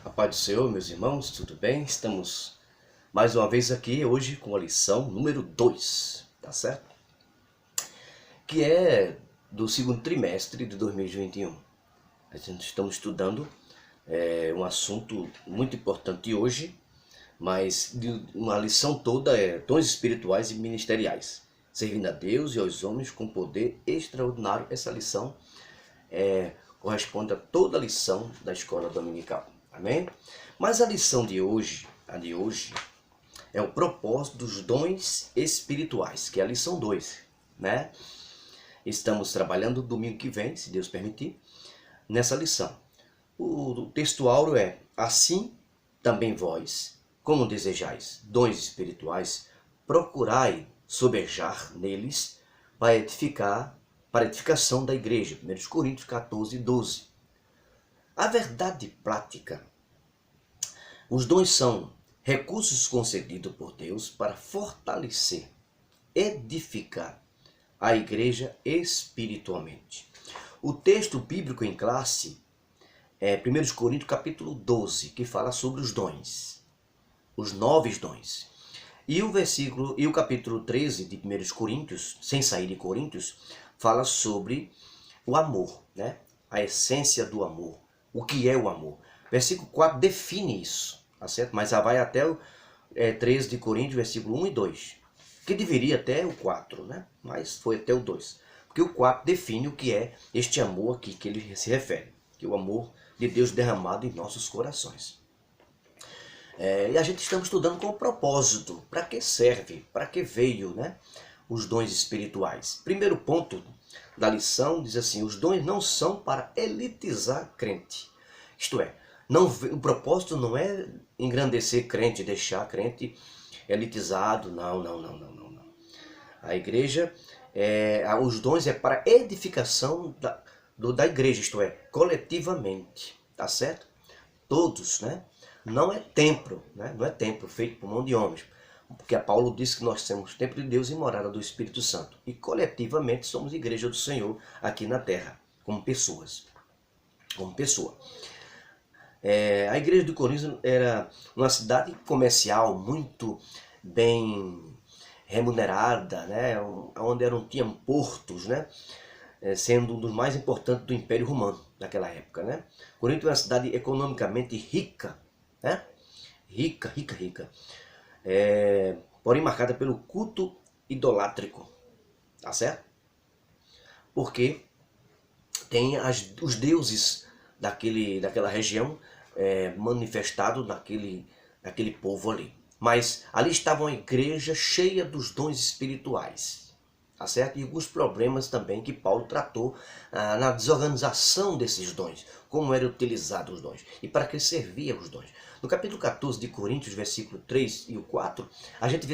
A paz do Senhor, meus irmãos, tudo bem? Estamos mais uma vez aqui hoje com a lição número 2, tá certo? Que é do segundo trimestre de 2021. A gente estamos estudando um assunto muito importante hoje, mas uma lição toda é dons espirituais e ministeriais, servindo a Deus e aos homens com poder extraordinário. Essa lição corresponde a toda a lição da escola dominical. Amém? Mas a lição de hoje, é o propósito dos dons espirituais, que é a lição 2, né? Estamos trabalhando domingo que vem, se Deus permitir, nessa lição. O texto áureo é: assim também vós, como desejais dons espirituais, procurai sobejar neles para edificação da igreja. 1 Coríntios 14, 12. A verdade prática. Os dons são recursos concedidos por Deus para fortalecer, edificar a igreja espiritualmente. O texto bíblico em classe é 1 Coríntios capítulo 12, que fala sobre os dons, os 9 dons. E o capítulo 13 de 1 Coríntios, sem sair de Coríntios, fala sobre o amor, né? A essência do amor. O que é o amor? Versículo 4 define isso, tá certo? Mas já vai até o 13 de Coríntios, versículo 1 e 2. Que deveria até o 4, né? Mas foi até o 2. Porque o 4 define o que é este amor aqui que ele se refere. Que é o amor de Deus derramado em nossos corações. E a gente estamos estudando com o propósito. Para que serve? Para que veio, né? Os dons espirituais. Primeiro ponto da lição diz assim: os dons não são para elitizar crente. Isto é, o propósito não é engrandecer crente, deixar crente elitizado. Não. A igreja, os dons é para edificação da igreja, isto é, coletivamente. Tá certo? Todos, né? Não é templo, né? Não é templo feito por mão de homens. Porque Paulo disse que nós somos templo de Deus e morada do Espírito Santo. E coletivamente somos igreja do Senhor aqui na terra, como pessoas. Como pessoa. A igreja de Corinto era uma cidade comercial muito bem remunerada, né? Onde tinham portos, né? Sendo um dos mais importantes do Império Romano naquela época, né? Corinto é uma cidade economicamente rica, né? Rica. Porém marcada pelo culto idolátrico, tá certo? Porque tem os deuses daquela região manifestados naquele povo ali. Mas ali estava uma igreja cheia dos dons espirituais, tá certo? E alguns problemas também que Paulo tratou na desorganização desses dons, como eram utilizados os dons e para que serviam os dons. No capítulo 14 de Coríntios, versículo 3 e o 4, a gente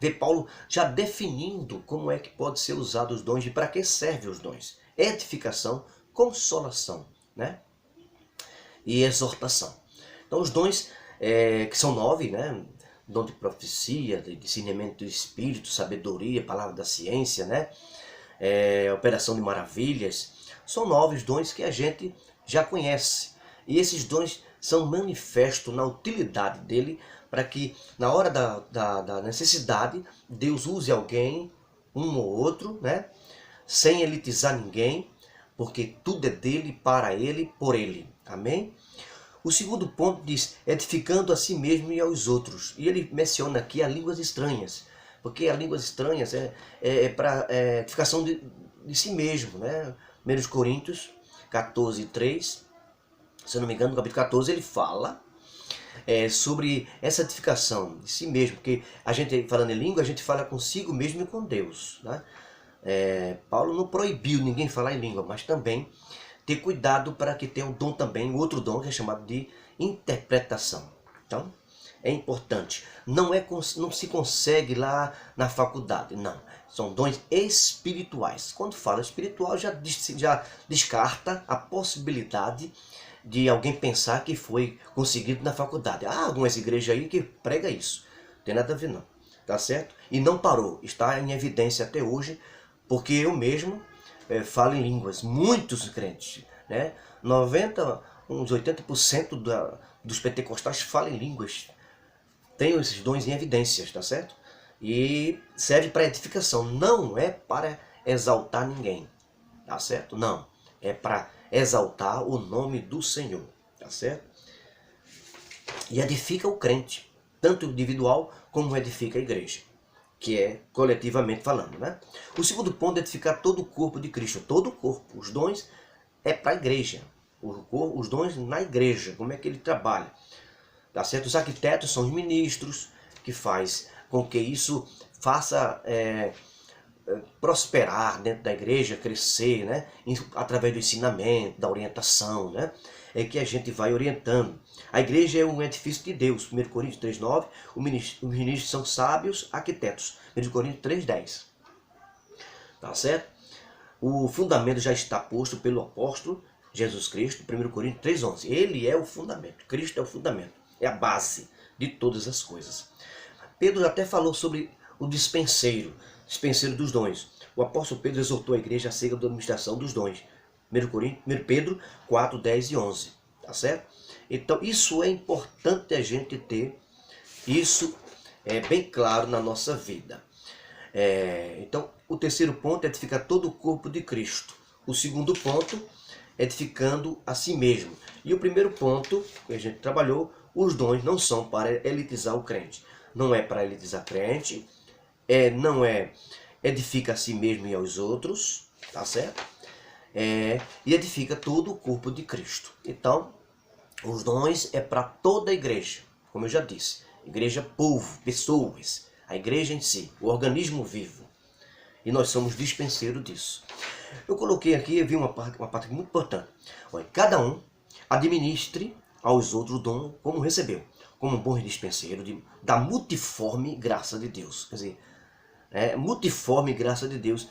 vê Paulo já definindo como é que pode ser usado os dons e para que servem os dons. Edificação, consolação, né? E exortação. Então os dons, que são 9, né? Dom de profecia, de discernimento do espírito, sabedoria, palavra da ciência, né? Operação de maravilhas. São 9 dons que a gente já conhece. E esses dons são manifestos na utilidade dele para que na hora da necessidade Deus use alguém, um ou outro, né? Sem elitizar ninguém, porque tudo é dele, para ele, por ele. Amém? O segundo ponto diz: edificando a si mesmo e aos outros. E ele menciona aqui as línguas estranhas, porque as línguas estranhas é para edificação de si mesmo, né? 1 Coríntios 14, 3, se eu não me engano, no capítulo 14, ele fala sobre essa edificação de si mesmo, porque a gente falando em língua, a gente fala consigo mesmo e com Deus, né? Paulo não proibiu ninguém falar em língua, mas também ter cuidado para que tenha um dom também, outro dom que é chamado de interpretação. Então, é importante. Não se consegue lá na faculdade, não. São dons espirituais. Quando fala espiritual, já descarta a possibilidade de alguém pensar que foi conseguido na faculdade. Algumas igrejas aí que prega isso. Não tem nada a ver não. Tá certo? E não parou. Está em evidência até hoje, porque eu mesmo falo em línguas. Muitos crentes, né? uns 80% dos pentecostais falam em línguas. Tem esses dons em evidências, tá certo? E serve para edificação, não é para exaltar ninguém, tá certo? Não, é para exaltar o nome do Senhor, tá certo? E edifica o crente, tanto individual como edifica a igreja, que é coletivamente falando, né? O segundo ponto é edificar todo o corpo de Cristo, todo o corpo. Os dons é para a igreja, os dons na igreja, como é que ele trabalha, tá certo? Os arquitetos são os ministros, que faz com que isso faça prosperar dentro da igreja, crescer, né? Através do ensinamento, da orientação, né? É que a gente vai orientando. A igreja é um edifício de Deus. 1 Coríntios 3,9, os ministros são sábios arquitetos. 1 Coríntios 3,10. Tá certo? O fundamento já está posto pelo apóstolo Jesus Cristo, 1 Coríntios 3,11. Ele é o fundamento. Cristo é o fundamento. É a base de todas as coisas. Pedro até falou sobre o dispenseiro dos dons. O apóstolo Pedro exortou a igreja acerca da administração dos dons. 1 Pedro 4, 10 e 11. Tá certo? Então isso é importante a gente ter isso bem claro na nossa vida. Então o terceiro ponto é edificar todo o corpo de Cristo. O segundo ponto, edificando a si mesmo. E o primeiro ponto que a gente trabalhou, os dons não são para elitizar o crente. Não é para elitizar crente, não é edifica a si mesmo e aos outros, tá certo? E edifica todo o corpo de Cristo. Então, os dons é para toda a igreja, como eu já disse. Igreja, povo, pessoas, a igreja em si, o organismo vivo. E nós somos dispenseiros disso. Eu coloquei aqui, eu vi uma parte muito importante. Olha, cada um administre aos outros o dom como recebeu, como um bom dispenseiro da multiforme graça de Deus. Quer dizer, multiforme graça de Deus.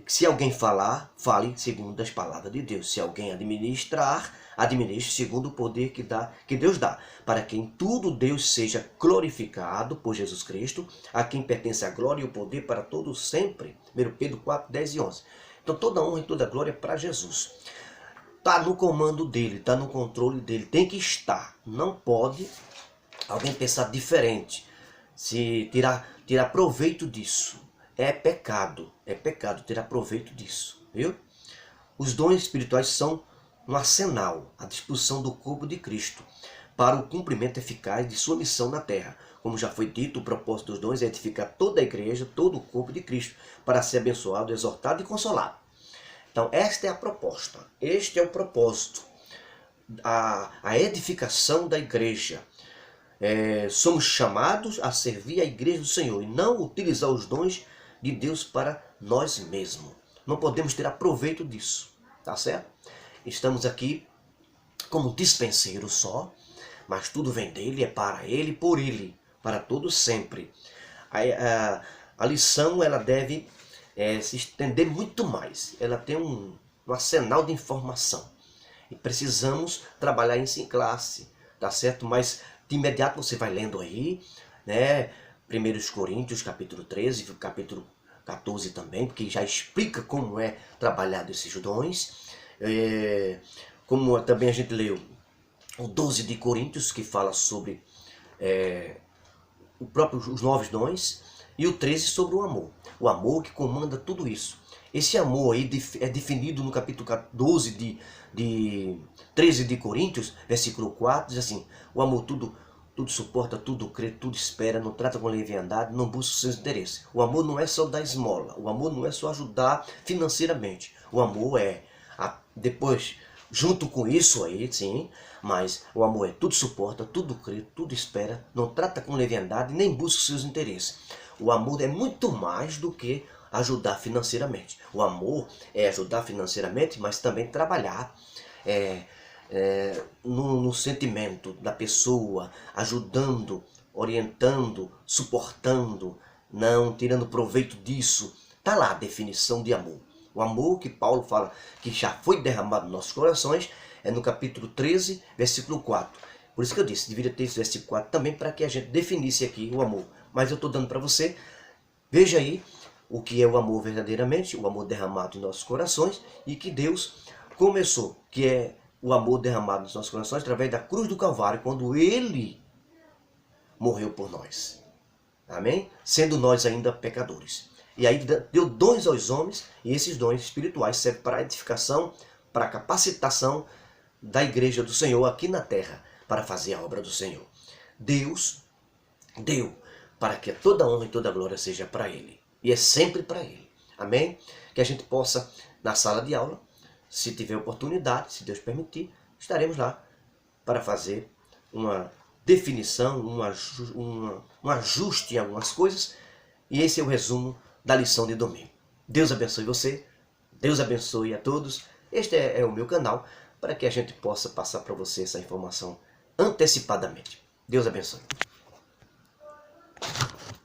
Se alguém falar, fale segundo as palavras de Deus. Se alguém administrar, administre segundo o poder que Deus dá. Para que em tudo Deus seja glorificado por Jesus Cristo, a quem pertence a glória e o poder para todos sempre. 1 Pedro 4, 10 e 11. Então toda honra e toda glória é para Jesus. Está no comando dele, está no controle dele, tem que estar. Não pode alguém pensar diferente, se tirar proveito disso. É pecado tirar proveito disso, viu? Os dons espirituais são um arsenal à disposição do corpo de Cristo para o cumprimento eficaz de sua missão na terra. Como já foi dito, o propósito dos dons é edificar toda a igreja, todo o corpo de Cristo, para ser abençoado, exortado e consolado. Então esta é a proposta, este é o propósito, a edificação da igreja. Somos chamados a servir a igreja do Senhor e não utilizar os dons de Deus para nós mesmos. Não podemos tirar proveito disso, tá certo? Estamos aqui como dispenseiros só, mas tudo vem dele, é para ele, por ele, para todos sempre. A lição ela deve se estender muito mais. Ela tem um arsenal de informação e precisamos trabalhar isso em classe, tá certo? Mas de imediato você vai lendo aí, né? 1 Coríntios, capítulo 13, capítulo 14 também, porque já explica como é trabalhado esses dons. Como também a gente leu o 12 de Coríntios, que fala sobre os novos dons, e o 13 sobre o amor. O amor que comanda tudo isso. Esse amor aí é definido no capítulo 12 13 de Coríntios, versículo 4, diz assim: o amor tudo suporta, tudo crê, tudo espera, não trata com leviandade, não busca os seus interesses. O amor não é só dar esmola, o amor não é só ajudar financeiramente. O amor depois, junto com isso aí, sim, mas o amor é tudo suporta, tudo crê, tudo espera, não trata com leviandade, nem busca os seus interesses. O amor é muito mais do que ajudar financeiramente. O amor é ajudar financeiramente, mas também trabalhar no sentimento da pessoa, ajudando, orientando, suportando, não tirando proveito disso. Está lá a definição de amor. O amor que Paulo fala que já foi derramado nos nossos corações é no capítulo 13, versículo 4. Por isso que eu disse, deveria ter esse versículo 4 também para que a gente definisse aqui o amor. Mas eu estou dando para você, veja aí o que é o amor verdadeiramente, o amor derramado em nossos corações e que Deus começou, que é o amor derramado nos nossos corações através da cruz do Calvário, quando Ele morreu por nós. Amém? Sendo nós ainda pecadores. E aí deu dons aos homens, e esses dons espirituais servem para a edificação, para a capacitação da igreja do Senhor aqui na terra, para fazer a obra do Senhor. Deus deu para que toda honra e toda glória seja para Ele. E é sempre para Ele. Amém? Que a gente possa, na sala de aula, se tiver oportunidade, se Deus permitir, estaremos lá para fazer uma definição, um ajuste em algumas coisas. E esse é o resumo da lição de domingo. Deus abençoe você, Deus abençoe a todos. Este é o meu canal, para que a gente possa passar para você essa informação antecipadamente. Deus abençoe.